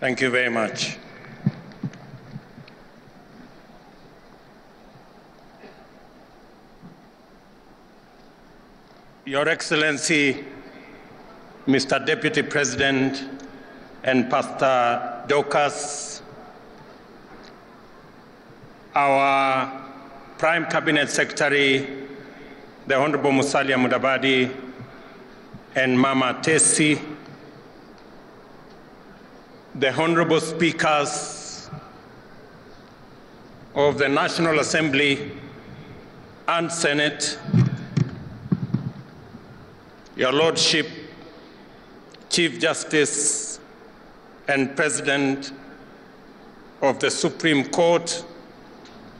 Thank you very much. Your Excellency, Mr. Deputy President and Pastor Dorcas, our Prime Cabinet Secretary, the Honorable Musalia Mudavadi, and Mama Tesi, the Honorable Speakers of the National Assembly and Senate, Your Lordship, Chief Justice and President of the Supreme Court,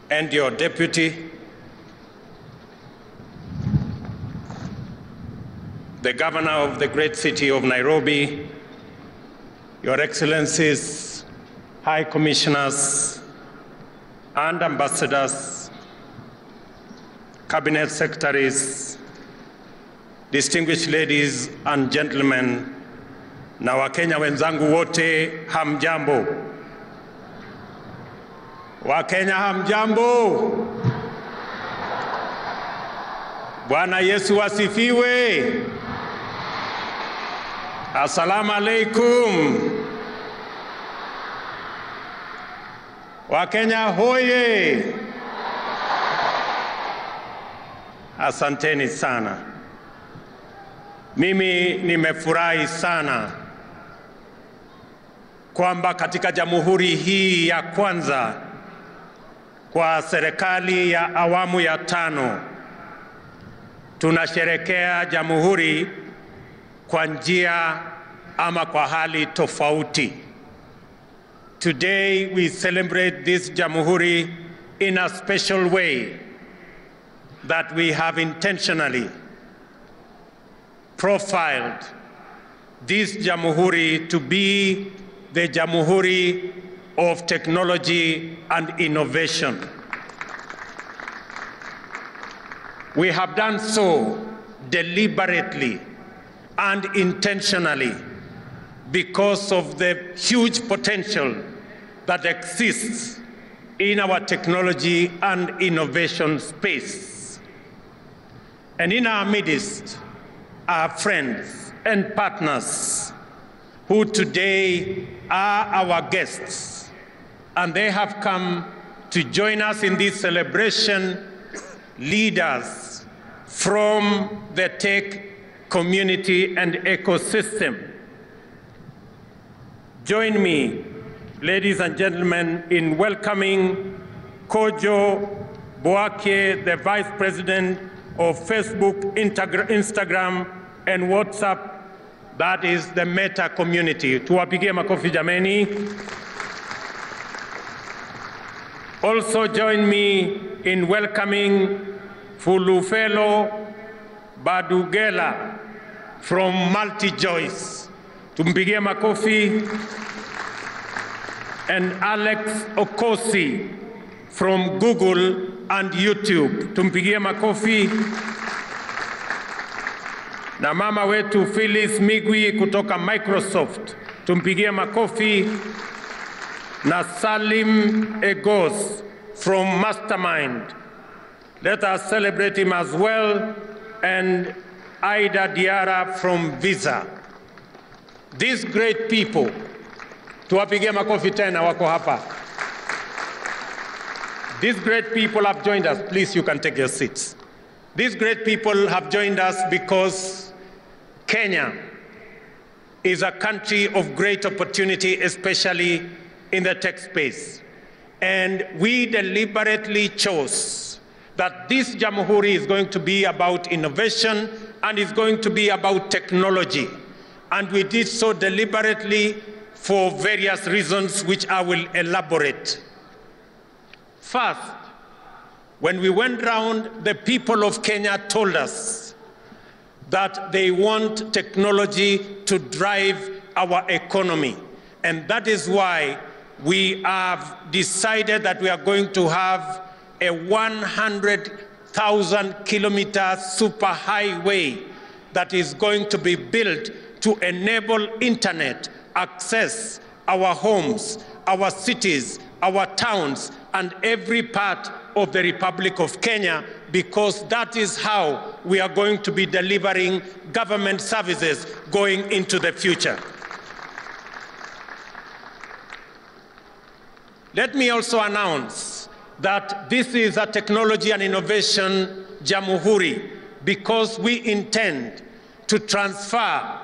and your Deputy, the Governor of the great city of Nairobi, Your Excellencies, High Commissioners and Ambassadors, Cabinet Secretaries, distinguished ladies and gentlemen, na Wakenya wenzangu wote, hamjambo. Wakenya hamjambo. Bwana Yesu asifiwe. Assalamu alaikum. Wakenya hoye. Asanteni sana. Mimi nimefurahi sana kwamba katika jamhuri hii ya kwanza kwa serikali ya awamu ya 5 tunasherekea jamhuri kwa njia ama kwa hali tofauti. Today we celebrate this jamhuri in a special way that we have intentionally profiled this jamhuri to be the jamhuri of technology and innovation. We have done so deliberately and intentionally because of the huge potential that exists in our technology and innovation space. And in our midst are friends and partners who today are our guests, and they have come to join us in this celebration, leaders from the tech community and ecosystem. Join me, ladies and gentlemen, in welcoming Kojo Boake, the Vice President of Facebook, Instagram, and WhatsApp, that is the Meta community. Tuwapigie makofi jameni. Also join me in welcoming Fulufelo Badugela from MultiJoice. Tumpigie makofi. And Alex Okosi from Google and YouTube. Tumpigie makofi. Na mama wetu Phyllis Migwi kutoka Microsoft. Tumpigie makofi. Na Salim Egos from Mastermind. Let us celebrate him as well. And Aida Diara from Visa. These great people, tuwapigie makofi tena wako hapa. These great people have joined us. Please, you can take your seats. These great people have joined us because Kenya is a country of great opportunity, especially in the tech space. And we deliberately chose that this Jamhuri is going to be about innovation and is going to be about technology. And we did so deliberately for various reasons, which I will elaborate. First, when we went round, the people of Kenya told us that they want technology to drive our economy. And that is why we have decided that we are going to have a 100,000-kilometer superhighway that is going to be built to enable internet access our homes, our cities, our towns, and every part of the Republic of Kenya, because that is how we are going to be delivering government services going into the future. Let me also announce that this is a technology and innovation Jamhuri, because we intend to transfer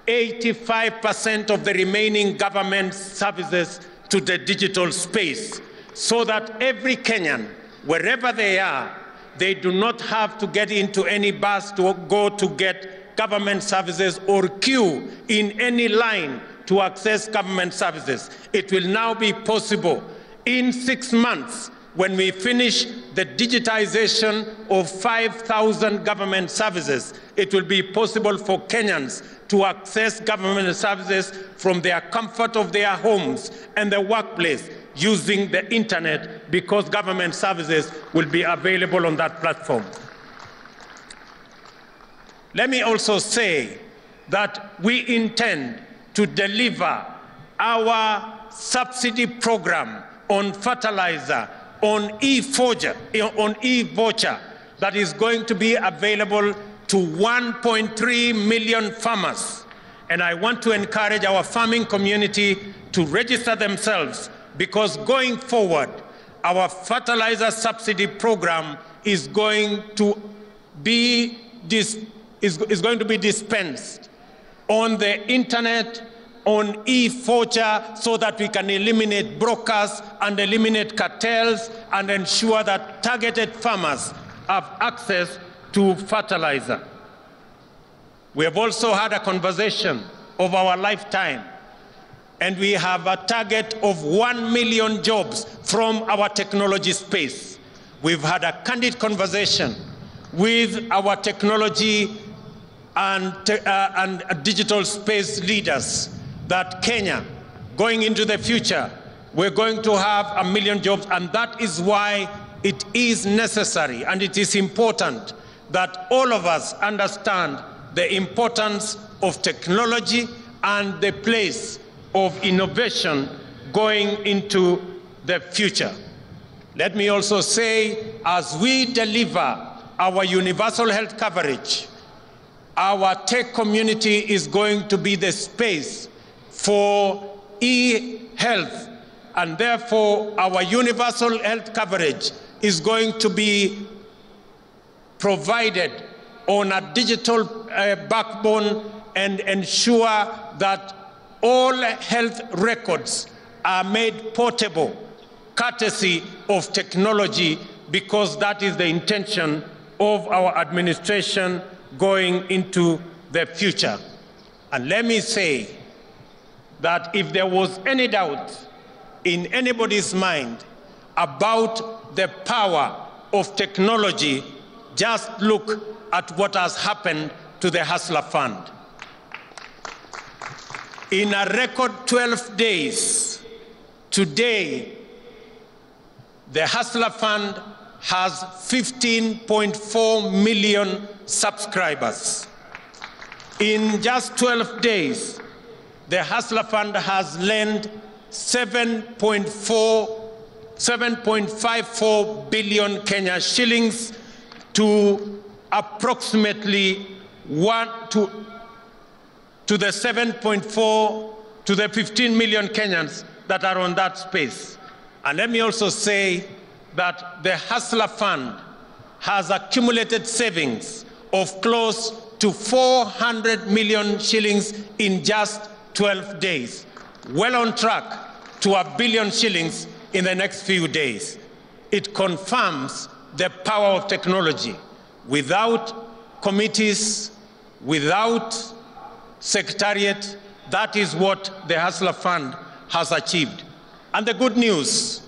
85% of the remaining government services to the digital space, so that every Kenyan, wherever they are, they do not have to get into any bus to go to get government services or queue in any line to access government services. It will now be possible in 6 months, when we finish the digitization of 5,000 government services, it will be possible for Kenyans to access government services from their comfort of their homes and the workplace using the internet, because government services will be available on that platform. Let me also say that we intend to deliver our subsidy program on fertilizer, on e-voucher, that is going to be available to 1.3 million farmers. And I want to encourage our farming community to register themselves, because going forward, our fertilizer subsidy program is going to be dispensed on the internet, on e-voucher, so that we can eliminate brokers and eliminate cartels and ensure that targeted farmers have access to fertilizer. We have also had a conversation of our lifetime, and we have a target of 1 million jobs from our technology space. We've had a candid conversation with our technology and digital space leaders that Kenya, going into the future, we're going to have 1 million jobs, and that is why it is necessary and it is important that all of us understand the importance of technology and the place of innovation going into the future. Let me also say, as we deliver our universal health coverage, our tech community is going to be the space for e-health, and therefore our universal health coverage is going to be provided on a digital backbone and ensure that all health records are made portable, courtesy of technology, because that is the intention of our administration going into the future. And let me say that if there was any doubt in anybody's mind about the power of technology, just look at what has happened to the Hustler Fund. In a record 12 days, today, the Hustler Fund has 15.4 million subscribers. In just 12 days, the Hustler Fund has lent 7.54 billion Kenya shillings to approximately to the 7.4 to the 15 million Kenyans that are on that space. And let me also say that the Hustler Fund has accumulated savings of close to 400 million shillings in just 12 days, well on track to 1 billion shillings in the next few days. It confirms the power of technology. Without committees, without secretariat, that is what the Hustler Fund has achieved. And the good news,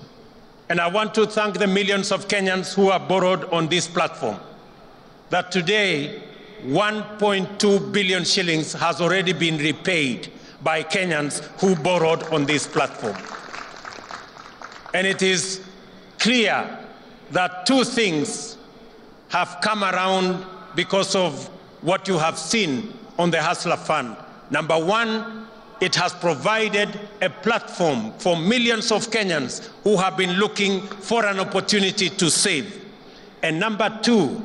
and I want to thank the millions of Kenyans who have borrowed on this platform, that today 1.2 billion shillings has already been repaid by Kenyans who borrowed on this platform. And it is clear that two things have come around because of what you have seen on the Hustler Fund. Number one, it has provided a platform for millions of Kenyans who have been looking for an opportunity to save. And number two,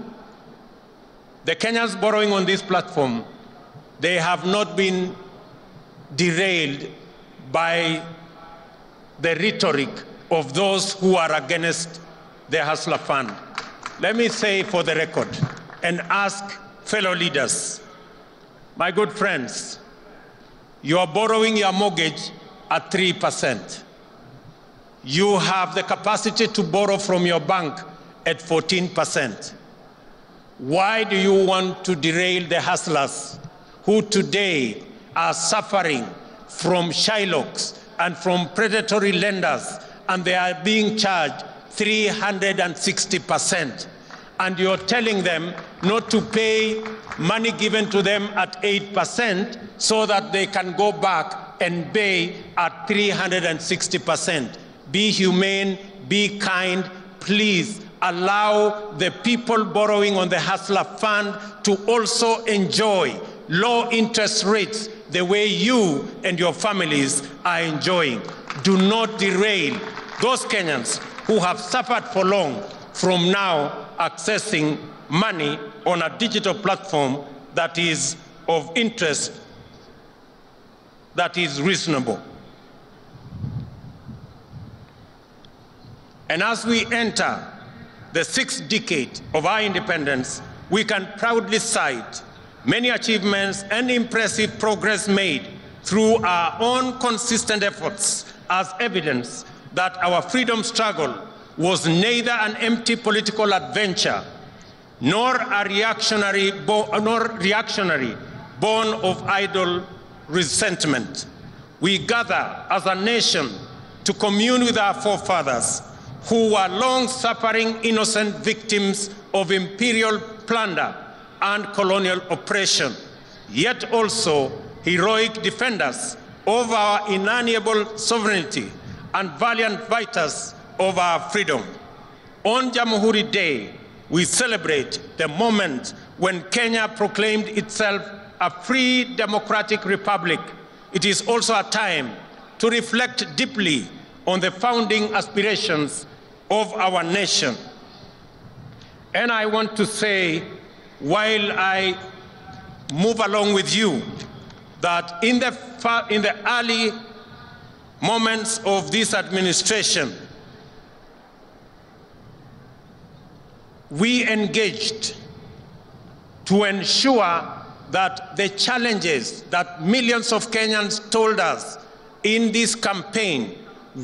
the Kenyans borrowing on this platform, they have not been derailed by the rhetoric of those who are against the Hustler Fund. Let me say for the record and ask fellow leaders, my good friends, you are borrowing your mortgage at 3%. You have the capacity to borrow from your bank at 14%. Why do you want to derail the hustlers who today are suffering from Shylocks and from predatory lenders, and they are being charged 360%? And you're telling them not to pay money given to them at 8% so that they can go back and pay at 360%. Be humane, be kind, please allow the people borrowing on the Hustler Fund to also enjoy low interest rates the way you and your families are enjoying. Do not derail those Kenyans who have suffered for long from now accessing money on a digital platform that is of interest, that is reasonable. And as we enter the 6th decade of our independence, we can proudly cite many achievements and impressive progress made through our own consistent efforts as evidence that our freedom struggle was neither an empty political adventure nor a reactionary born of idle resentment. We gather as a nation to commune with our forefathers who were long-suffering innocent victims of imperial plunder and colonial oppression, yet also heroic defenders of our inalienable sovereignty and valiant fighters of our freedom. On Jamhuri Day, we celebrate the moment when Kenya proclaimed itself a free democratic republic. It is also a time to reflect deeply on the founding aspirations of our nation. And I want to say, while I move along with you, that in the early moments of this administration, we engaged to ensure that the challenges that millions of Kenyans told us in this campaign,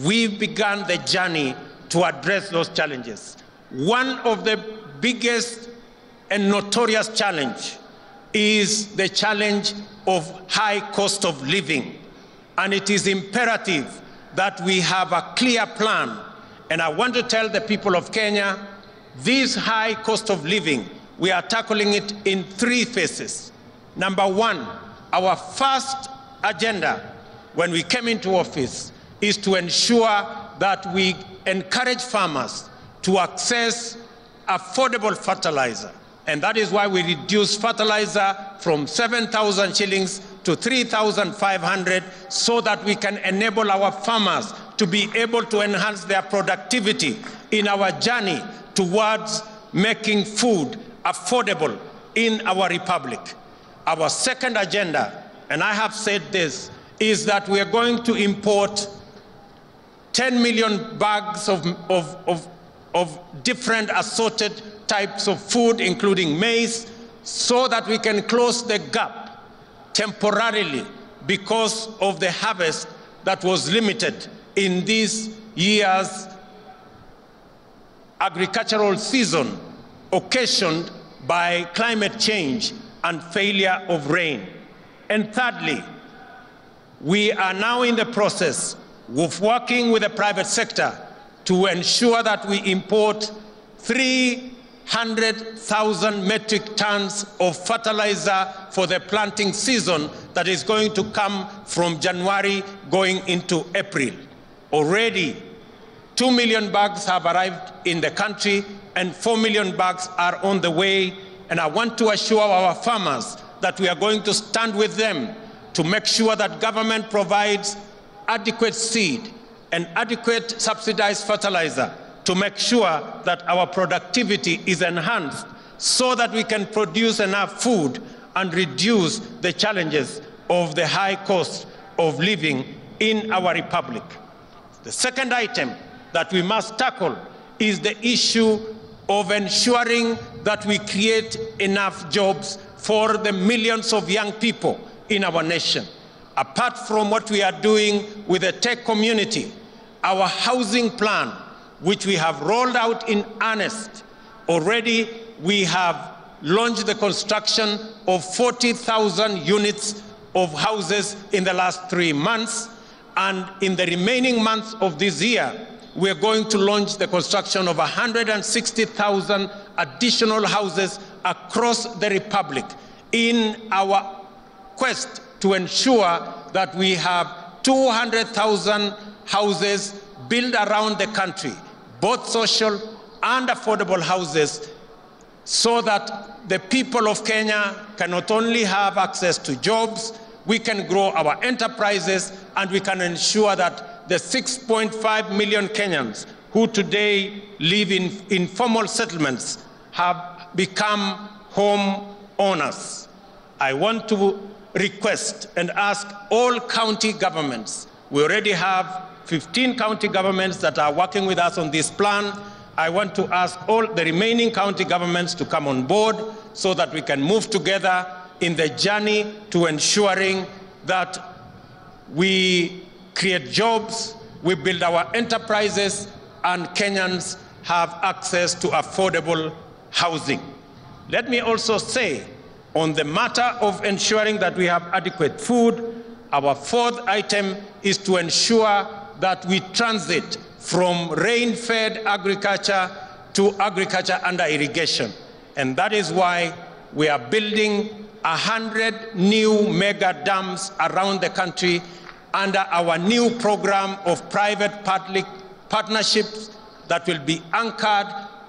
we began the journey to address those challenges. One of the biggest and notorious challenge is the challenge of high cost of living. And it is imperative that we have a clear plan. And I want to tell the people of Kenya, this high cost of living, we are tackling it in 3 phases. Number 1, our first agenda when we came into office is to ensure that we encourage farmers to access affordable fertilizer. And that is why we reduced fertilizer from 7,000 shillings to 3,500 so that we can enable our farmers to be able to enhance their productivity in our journey towards making food affordable in our republic. Our second agenda, and I have said this, is that we are going to import 10 million bags of different assorted types of food, including maize, so that we can close the gap temporarily because of the harvest that was limited in this year's agricultural season, occasioned by climate change and failure of rain. And thirdly, we are now in the process of working with the private sector to ensure that we import 300,000 metric tons of fertilizer for the planting season that is going to come from January going into April. Already, 2 million bags have arrived in the country and 4 million bags are on the way. And I want to assure our farmers that we are going to stand with them to make sure that government provides adequate seed and adequate subsidized fertilizer to make sure that our productivity is enhanced so that we can produce enough food and reduce the challenges of the high cost of living in our republic. The second item that we must tackle is the issue of ensuring that we create enough jobs for the millions of young people in our nation. Apart from what we are doing with the tech community, our housing plan, which we have rolled out in earnest, already we have launched the construction of 40,000 units of houses in the last 3 months, and in the remaining months of this year, we are going to launch the construction of 160,000 additional houses across the Republic in our quest to ensure that we have 200,000 houses built around the country, both social and affordable houses, so that the people of Kenya can not only have access to jobs, we can grow our enterprises, and we can ensure that the 6.5 million Kenyans who today live in informal settlements have become home owners. I want to request and ask all county governments. We already have 15 county governments that are working with us on this plan. I want to ask all the remaining county governments to come on board so that we can move together in the journey to ensuring that we create jobs, we build our enterprises, and Kenyans have access to affordable housing. Let me also say, on the matter of ensuring that we have adequate food, our fourth item is to ensure that we transit from rain-fed agriculture to agriculture under irrigation. And that is why we are building 100 new mega dams around the country under our new program of private-public partnerships that will be anchored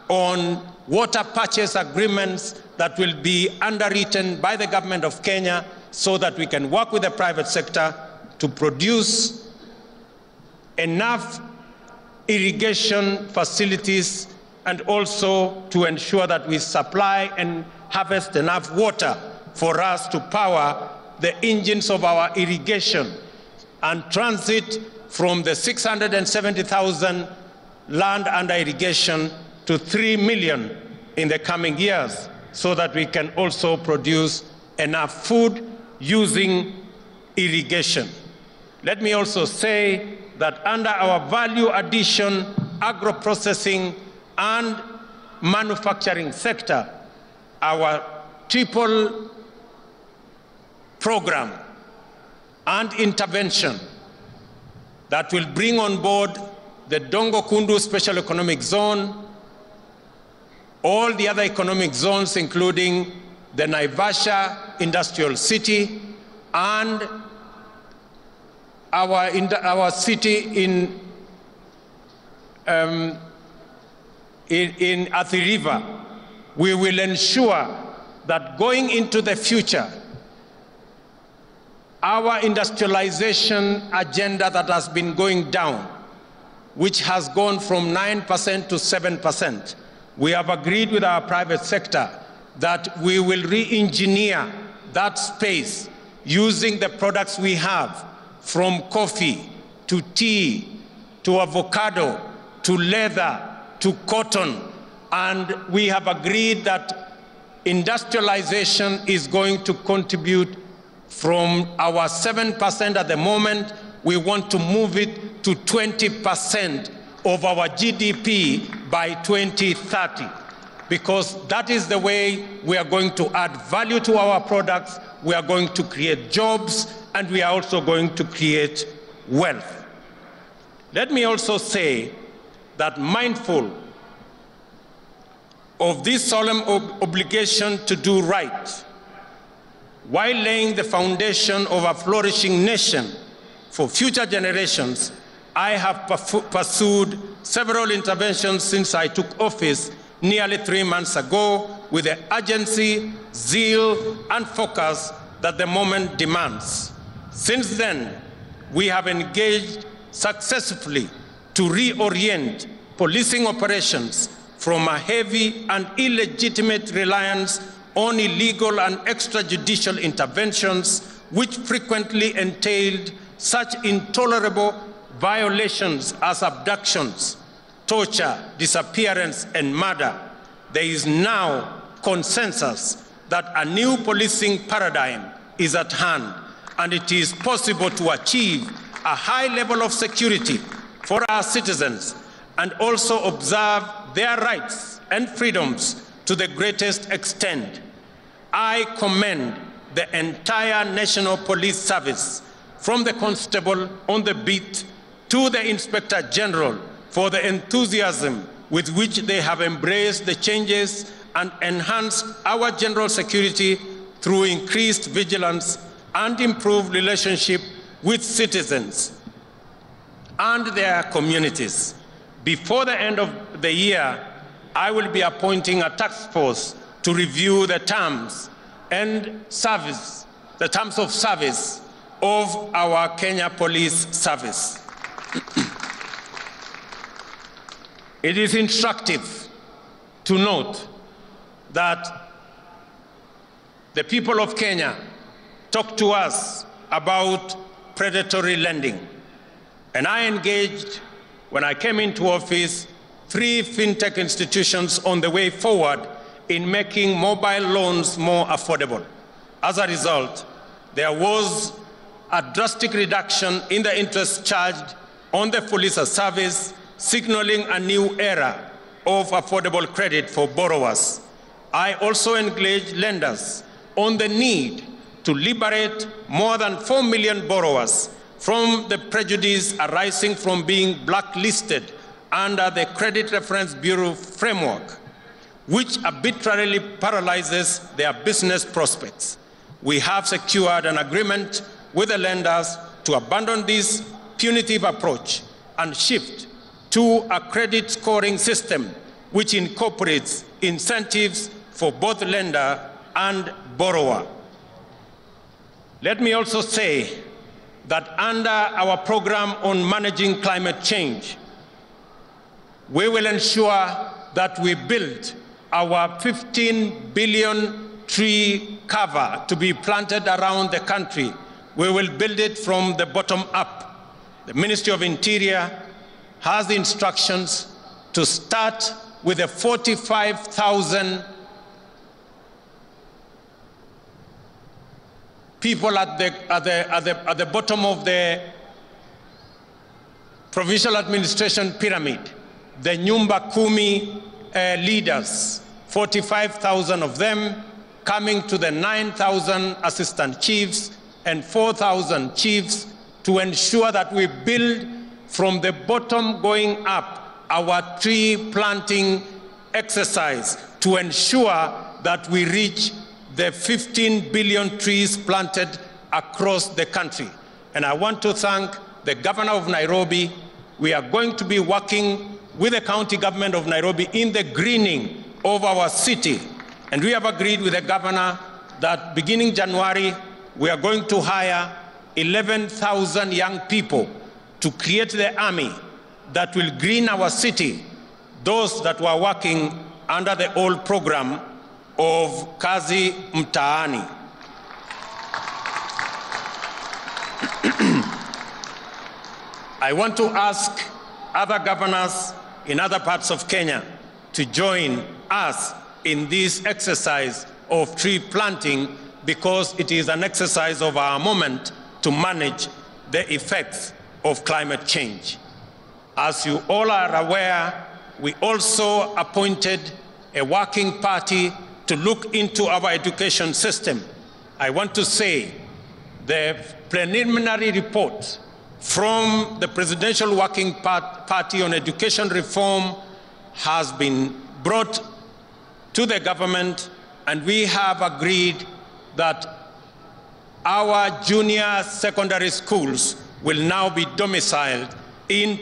on water purchase agreements that will be underwritten by the government of Kenya so that we can work with the private sector to produce enough irrigation facilities and also to ensure that we supply and harvest enough water for us to power the engines of our irrigation and transit from the 670,000 land under irrigation to 3 million in the coming years so that we can also produce enough food using irrigation. Let me also say that under our value addition, agro-processing and manufacturing sector, our triple program and intervention that will bring on board the Dongo Kundu Special Economic Zone, all the other economic zones, including the Naivasha Industrial City and our city in Athi River, we will ensure that going into the future, our industrialization agenda that has been going down, which has gone from 9% to 7%, we have agreed with our private sector that we will re-engineer that space using the products we have, from coffee to tea to avocado to leather to cotton, and we have agreed that industrialization is going to contribute from our 7% at the moment. We want to move it to 20% of our GDP by 2030, because that is the way we are going to add value to our products, we are going to create jobs, and we are also going to create wealth. Let me also say that, mindful of this solemn obligation to do right, while laying the foundation of a flourishing nation for future generations, I have pursued several interventions since I took office nearly 3 months ago with the urgency, zeal, and focus that the moment demands. Since then, we have engaged successfully to reorient policing operations from a heavy and illegitimate reliance on illegal and extrajudicial interventions, which frequently entailed such intolerable violations as abductions, torture, disappearance, and murder. There is now consensus that a new policing paradigm is at hand, and it is possible to achieve a high level of security for our citizens and also observe their rights and freedoms to the greatest extent. I commend the entire National Police Service, from the constable on the beat to the Inspector General, for the enthusiasm with which they have embraced the changes and enhanced our general security through increased vigilance and improved relationship with citizens and their communities. Before the end of the year, I will be appointing a task force to review the terms and service, the terms of service of our Kenya Police Service. It is instructive to note that the people of Kenya talk to us about predatory lending. And I engaged, when I came into office, 3 fintech institutions on the way forward in making mobile loans more affordable. As a result, there was a drastic reduction in the interest charged on the police service, signaling a new era of affordable credit for borrowers. I also engaged lenders on the need to liberate more than 4 million borrowers from the prejudice arising from being blacklisted under the Credit Reference Bureau framework, which arbitrarily paralyzes their business prospects. We have secured an agreement with the lenders to abandon this punitive approach and shift to a credit scoring system which incorporates incentives for both lender and borrower. Let me also say that under our program on managing climate change, we will ensure that we build our 15 billion tree cover to be planted around the country. We will build it from the bottom up. The Ministry of Interior has the instructions to start with the 45,000 people at the bottom of the provincial administration pyramid, the Nyumba Kumi leaders, 45,000 of them, coming to the 9,000 assistant chiefs and 4,000 chiefs, to ensure that we build from the bottom going up our tree planting exercise to ensure that we reach the 15 billion trees planted across the country. And I want to thank the governor of Nairobi. We are going to be working with the county government of Nairobi in the greening of our city. And we have agreed with the governor that beginning January, we are going to hire 11,000 young people to create the army that will green our city, those that were working under the old program of Kazi Mtaani. I want to ask other governors in other parts of Kenya to join us in this exercise of tree planting, because it is an exercise of our moment to manage the effects of climate change. As you all are aware, we also appointed a working party to look into our education system. I want to say the preliminary report from the Presidential Working Party on Education Reform has been brought to the government, and we have agreed that our junior secondary schools will now be domiciled in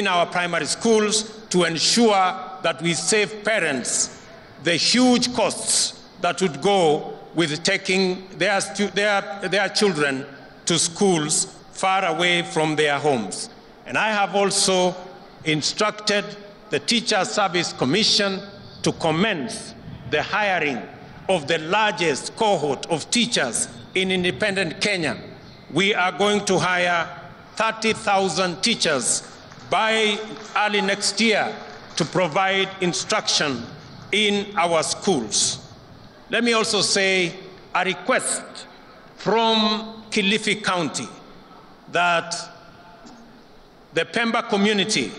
our primary schools to ensure that we save parents the huge costs that would go with taking their children to schools far away from their homes. And I have also instructed the Teacher Service Commission to commence the hiring of the largest cohort of teachers in independent Kenya. We are going to hire 30,000 teachers by early next year to provide instruction in our schools. Let me also say a request from Kilifi County that the Pemba community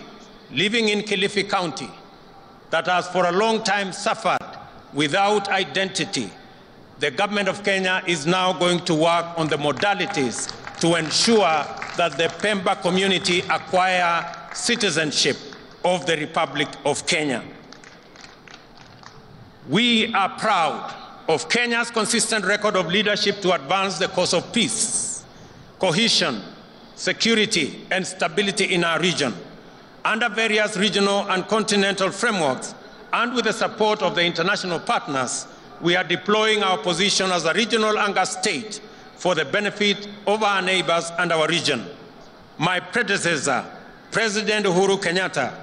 living in Kilifi County that has for a long time suffered without identity, the government of Kenya is now going to work on the modalities to ensure that the Pemba community acquire citizenship of the Republic of Kenya. We are proud of Kenya's consistent record of leadership to advance the cause of peace, cohesion, security, and stability in our region. Under various regional and continental frameworks, and with the support of the international partners, we are deploying our position as a regional anchor state for the benefit of our neighbors and our region. My predecessor, President Uhuru Kenyatta,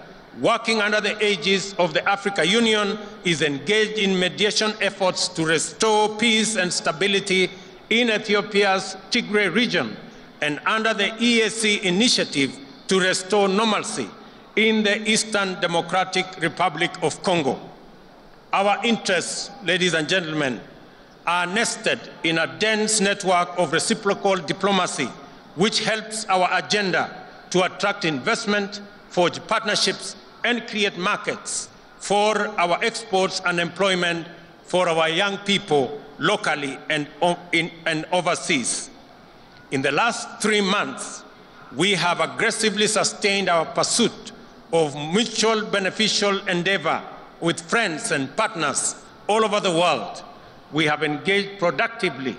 working under the aegis of the African Union, is engaged in mediation efforts to restore peace and stability in Ethiopia's Tigray region, and under the EAC initiative to restore normalcy in the Eastern Democratic Republic of Congo. Our interests, ladies and gentlemen, are nested in a dense network of reciprocal diplomacy, which helps our agenda to attract investment, forge partnerships, and create markets for our exports and employment for our young people locally and overseas. In the last 3 months, we have aggressively sustained our pursuit of mutual beneficial endeavor with friends and partners all over the world. We have engaged productively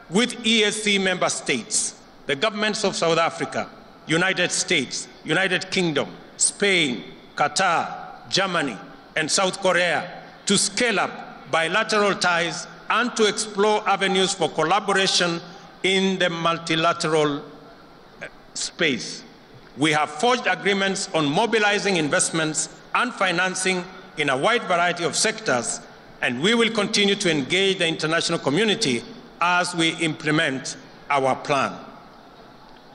with EAC member states, the governments of South Africa, United States, United Kingdom, Spain, Qatar, Germany, and South Korea to scale up bilateral ties and to explore avenues for collaboration in the multilateral space. We have forged agreements on mobilizing investments and financing in a wide variety of sectors, and we will continue to engage the international community as we implement our plan.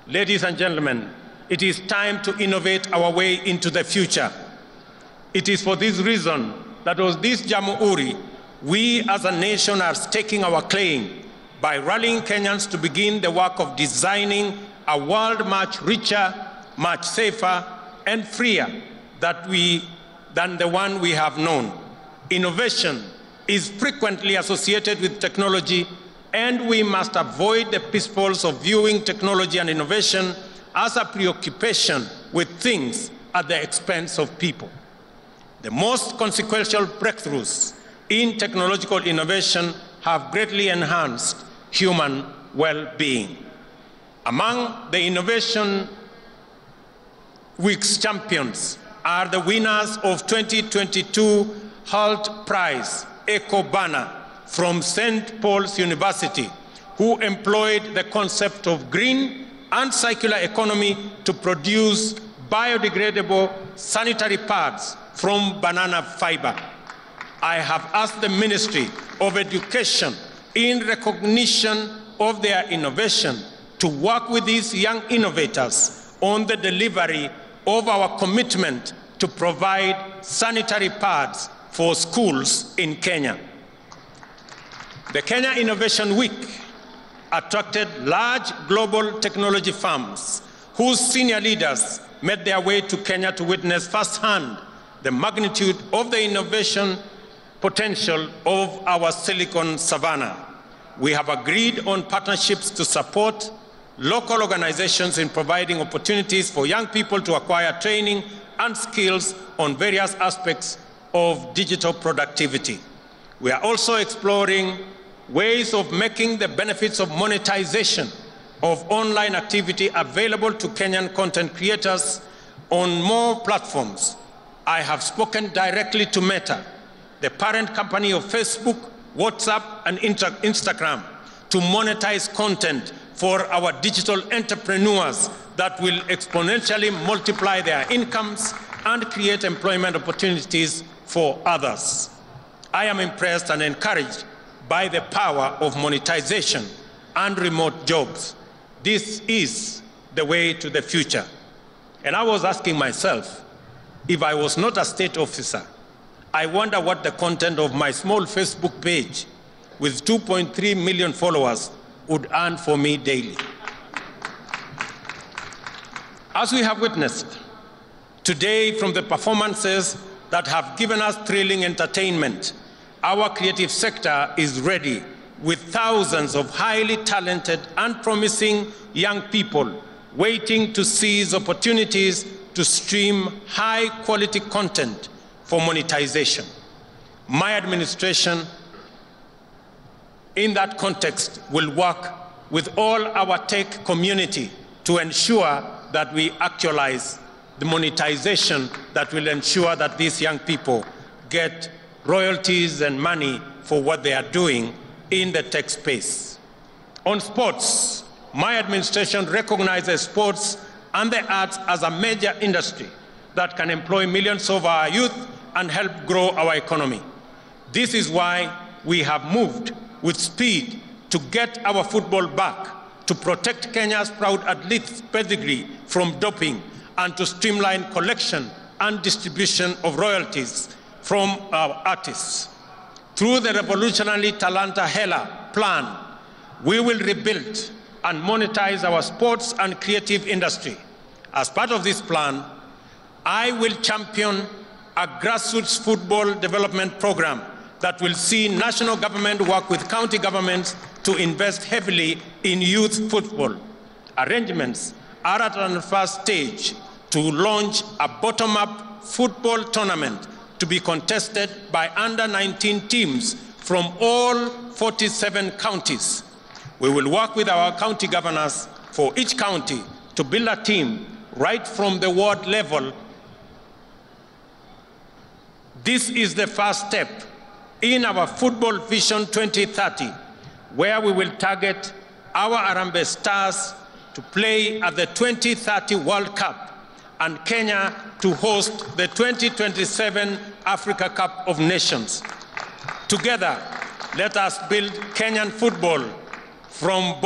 Ladies and gentlemen, it is time to innovate our way into the future. It is for this reason that with this Jamhuri, we as a nation are staking our claim by rallying Kenyans to begin the work of designing a world much richer, much safer, and freer than the one we have known. Innovation is frequently associated with technology, and we must avoid the pitfalls of viewing technology and innovation as a preoccupation with things at the expense of people. The most consequential breakthroughs in technological innovation have greatly enhanced human well-being. Among the Innovation Week's champions are the winners of 2022 Holt Prize, Eco Banner, from St. Paul's University, who employed the concept of green and circular economy to produce biodegradable sanitary pads from banana fiber. I have asked the Ministry of Education, in recognition of their innovation, to work with these young innovators on the delivery of our commitment to provide sanitary pads for schools in Kenya. The Kenya Innovation Week attracted large global technology firms whose senior leaders made their way to Kenya to witness firsthand the magnitude of the innovation potential of our Silicon Savannah. We have agreed on partnerships to support local organizations in providing opportunities for young people to acquire training and skills on various aspects of digital productivity. We are also exploring ways of making the benefits of monetization of online activity available to Kenyan content creators on more platforms. I have spoken directly to Meta, the parent company of Facebook, WhatsApp, and Instagram, to monetize content for our digital entrepreneurs that will exponentially multiply their incomes and create employment opportunities for others. I am impressed and encouraged by the power of monetization and remote jobs. This is the way to the future. And I was asking myself, if I was not a state officer, I wonder what the content of my small Facebook page with 2.3 million followers would earn for me daily. As we have witnessed today from the performances that have given us thrilling entertainment, our creative sector is ready with thousands of highly talented and promising young people waiting to seize opportunities to stream high-quality content for monetization. My administration, in that context, will work with all our tech community to ensure that we actualize the monetization that will ensure that these young people get royalties and money for what they are doing in the tech space. On sports, my administration recognizes sports and the arts as a major industry that can employ millions of our youth and help grow our economy. This is why we have moved with speed to get our football back, to protect Kenya's proud athletes' pedigree from doping, and to streamline collection and distribution of royalties from our artists. Through the revolutionary Talanta Hela plan, we will rebuild and monetize our sports and creative industry. As part of this plan, I will champion a grassroots football development program that will see national government work with county governments to invest heavily in youth football. Arrangements are at an first stage to launch a bottom-up football tournament to be contested by under-19 teams from all 47 counties. We will work with our county governors for each county to build a team right from the ward level. This is the first step in our Football Vision 2030, where we will target our Harambee Stars to play at the 2030 World Cup and Kenya to host the 2027 Africa Cup of Nations. Together, let us build Kenyan football from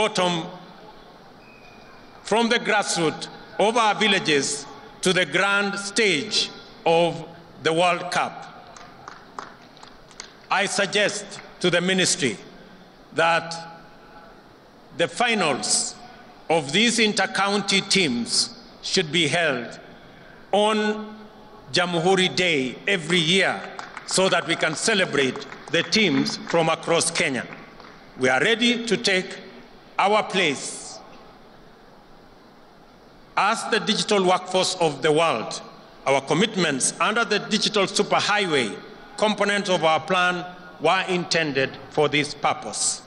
the grassroots of our villages to the grand stage of the World Cup. I suggest to the ministry that the finals of these inter-county teams should be held on Jamhuri Day every year so that we can celebrate the teams from across Kenya. We are ready to take our place as the digital workforce of the world. Our commitments under the digital superhighway component of our plan were intended for this purpose.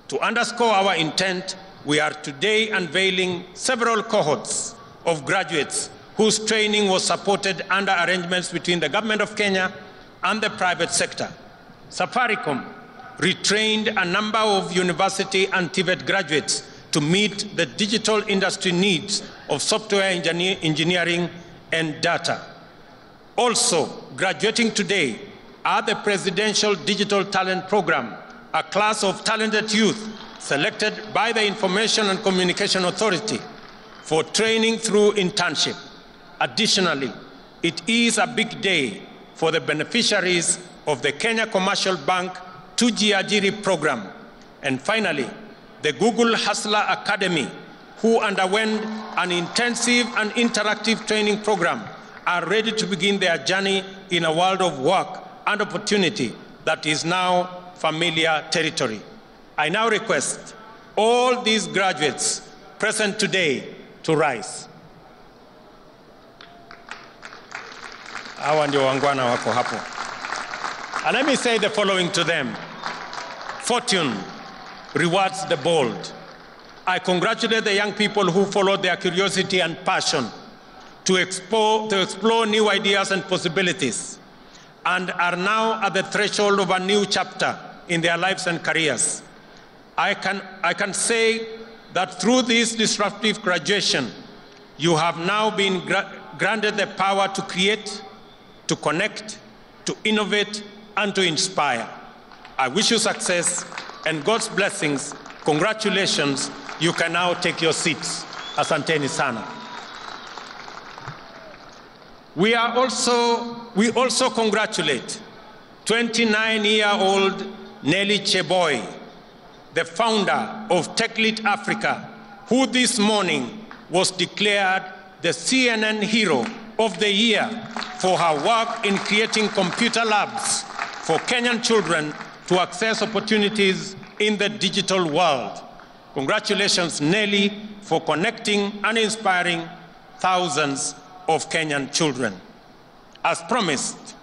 To underscore our intent, we are today unveiling several cohorts of graduates whose training was supported under arrangements between the government of Kenya and the private sector. Safaricom retrained a number of university and TVET graduates to meet the digital industry needs of software engineering and data. Also, graduating today are the Presidential Digital Talent Program, a class of talented youth selected by the Information and Communication Authority for training through internship. Additionally, it is a big day for the beneficiaries of the Kenya Commercial Bank 2G Ajiri program. And finally, the Google Hustler Academy, who underwent an intensive and interactive training program, are ready to begin their journey in a world of work and opportunity that is now familiar territory. I now request all these graduates present today to rise. Hawa ndio wangwana wako hapo. And let me say the following to them. Fortune rewards the bold. I congratulate the young people who followed their curiosity and passion to explore new ideas and possibilities, and are now at the threshold of a new chapter in their lives and careers. I can say that through this disruptive graduation, you have now been granted the power to create, to connect, to innovate, and to inspire. I wish you success and God's blessings. Congratulations. You can now take your seats. Asanteni sana. We also congratulate 29-year-old Nelly Cheboy, the founder of TechLead Africa, who this morning was declared the CNN Hero of the Year for her work in creating computer labs for Kenyan children to access opportunities in the digital world. Congratulations, Nelly, for connecting and inspiring thousands of Kenyan children. As promised,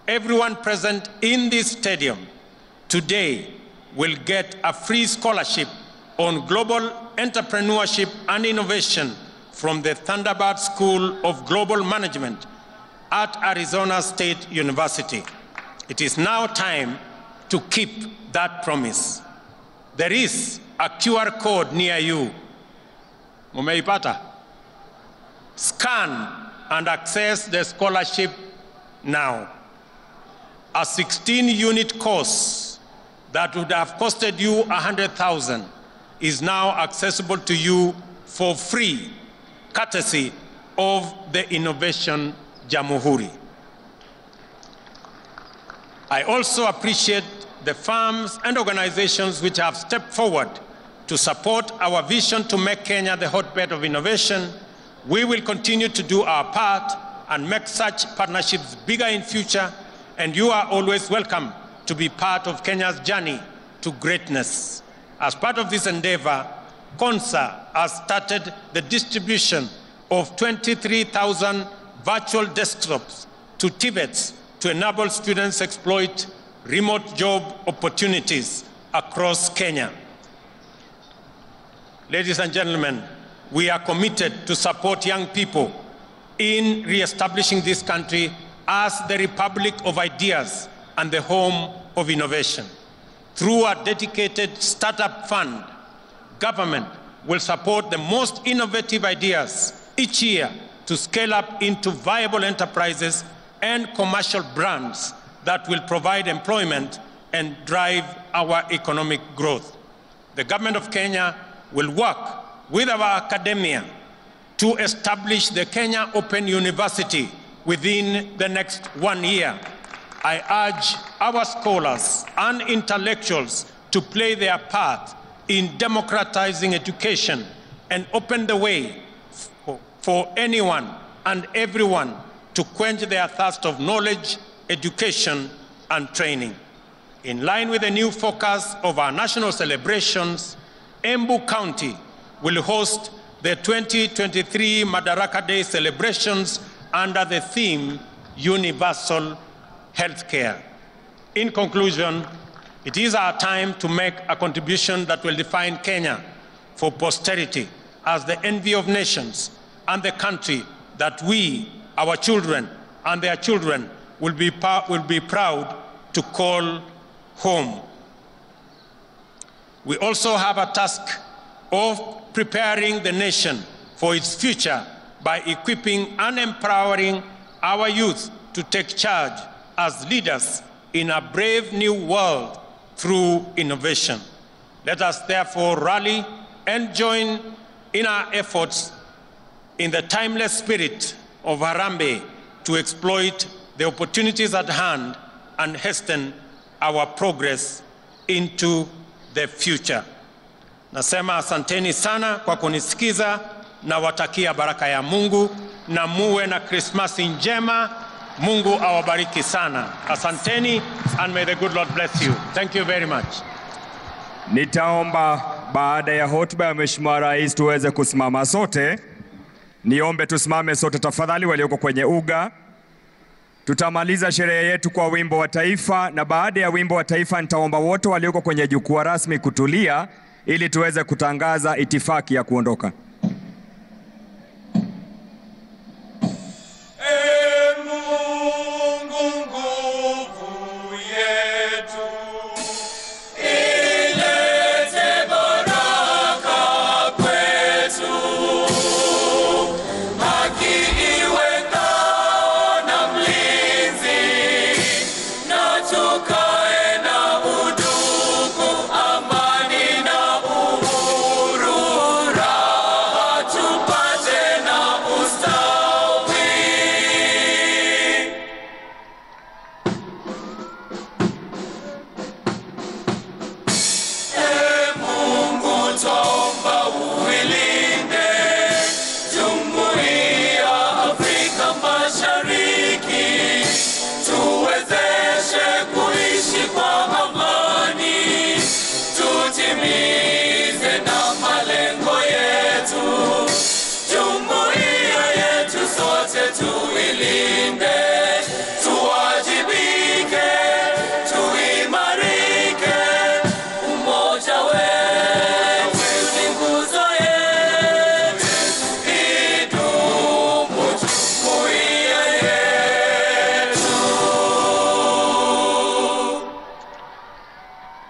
everyone present in this stadium today will get a free scholarship on global entrepreneurship and innovation from the Thunderbird School of Global Management at Arizona State University. It is now time to keep that promise. There is a QR code near you. Mumeipata? Scan and access the scholarship now. A 16-unit course that would have costed you $100,000 is now accessible to you for free, courtesy of the Innovation Jamhuri. I also appreciate the firms and organizations which have stepped forward to support our vision to make Kenya the hotbed of innovation. We will continue to do our part and make such partnerships bigger in future, and you are always welcome to be part of Kenya's journey to greatness. As part of this endeavor, KONSA has started the distribution of 23,000 virtual desktops to Tibets to enable students exploit remote job opportunities across Kenya. Ladies and gentlemen, we are committed to support young people in re-establishing this country as the Republic of Ideas and the home of innovation. Through a dedicated startup fund, government will support the most innovative ideas each year to scale up into viable enterprises and commercial brands that will provide employment and drive our economic growth. The government of Kenya will work with our academia to establish the Kenya Open University within the next 1 year. I urge our scholars and intellectuals to play their part in democratizing education and open the way for anyone and everyone to quench their thirst of knowledge, education, and training. In line with the new focus of our national celebrations, Embu County will host the 2023 Madaraka Day celebrations under the theme Universal Healthcare. In conclusion, it is our time to make a contribution that will define Kenya for posterity as the envy of nations and the country that we, our children, and their children will be proud to call home. We also have a task of preparing the nation for its future by equipping and empowering our youth to take charge as leaders in a brave new world through innovation. Let us therefore rally and join in our efforts in the timeless spirit of Harambee to exploit the opportunities at hand and hasten our progress into the future. Nasema asanteni sana kwa kunisikiza, na watakia baraka ya Mungu na muwe na Krismasi njema. Mungu awabariki sana. Asanteni, and may the good Lord bless you. Thank you very much. Nitaomba baada ya hotuba ya Mheshimiwa Rais tuweze kusimama sote. Niombe tusimame sote tafadhali walioko kwenye uga. Tutamaliza sherehe yetu kwa wimbo wa taifa, na baada ya wimbo wa taifa nitaomba wote walioko kwenye jukwaa rasmi kutulia ili tuweze kutangaza itifaki ya kuondoka.